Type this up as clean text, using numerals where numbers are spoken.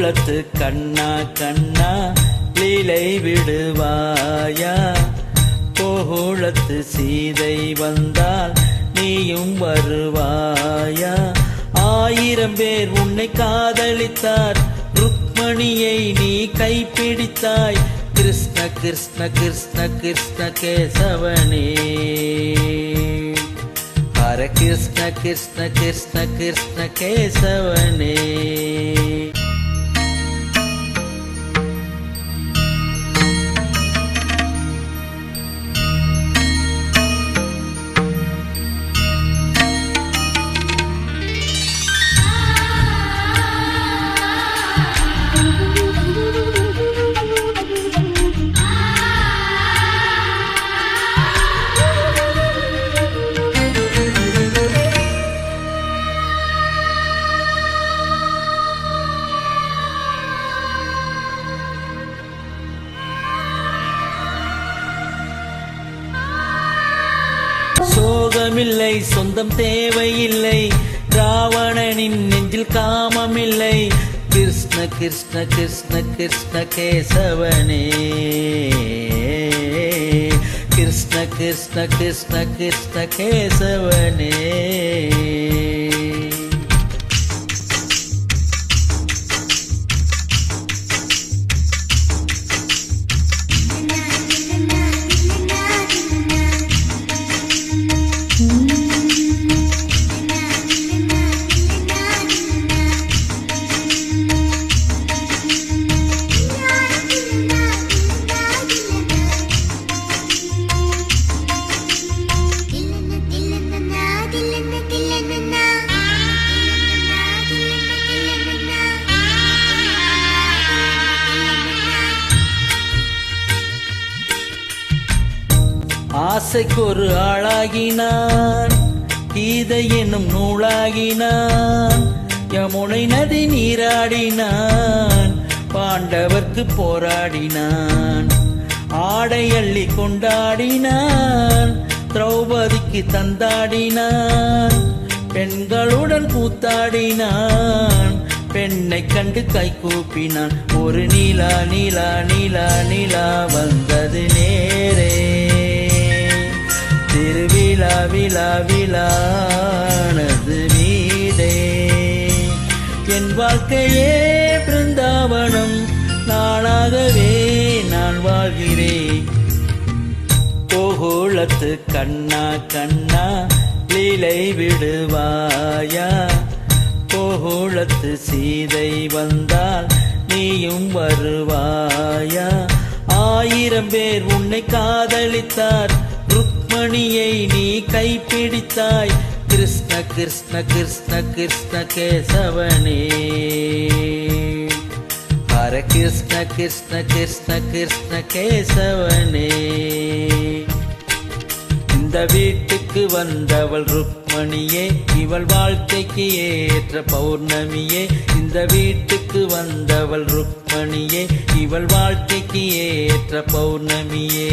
கோகுலத்து கண்ணா கண்ணா லீலை விடுவாயா, கோகுலத்து சீதை வந்தால் நீயும் வருவாயா. 1000 பேர் உன்னை காதலித்தார், ருக்மணியை நீ கைப்பிடித்தாய். கிருஷ்ண கிருஷ்ண கிருஷ்ண கிருஷ்ண கேசவனே, ஹர கிருஷ்ண கிருஷ்ண கிருஷ்ண கிருஷ்ண கேசவனே. சோகமில்லை, சொந்தம் தேவையில்லை, ராவணனின் நெஞ்சில் காமமில்லை. கிருஷ்ண கிருஷ்ண கிருஷ்ண கிருஷ்ண கேசவனே, கிருஷ்ண கிருஷ்ண கிருஷ்ண கிருஷ்ண கேசவனே. ஆசைக்கு ஒரு ஆளாகினான், கீதை என்னும் நூலாகினான். யமுனை நதி நீராடினான், பாண்டவர்க்கு போராடினான். ஆடை அள்ளி கொண்டாடினான், திரௌபதிக்கு தந்தாடினான். பெண்களுடன் கூத்தாடினான், பெண்ணை கண்டு கை கூப்பினான். ஒரு நீலா நீலா நீலா நீலா வந்தது நேரே, திருவிழா விழா விழானது வீடே. என் வாழ்க்கையே பிருந்தாவனம், நானாகவே நான் வாழ்கிறேன். கோகுலத்து கண்ணா கண்ணா லீலை விடுவாயா, கோகுலத்து சீதை வந்தால் நீயும் வருவாயா. 1000 பேர் உன்னை காதலித்தார், ருக்மணியை நீ கைப்பிடித்தாய். கிருஷ்ண கிருஷ்ண கிருஷ்ண கிருஷ்ண கேசவனே, ஹர கிருஷ்ண கிருஷ்ண கிருஷ்ண கிருஷ்ண கேசவனே. இந்த வீட்டுக்கு வந்தவள் ருக்மணியே, இவள் வாழ்க்கைக்கு ஏற்ற பௌர்ணமியே. இந்த வீட்டுக்கு வந்தவள் ருக்மணியே, இவள் வாழ்க்கைக்கு ஏற்ற பௌர்ணமியே.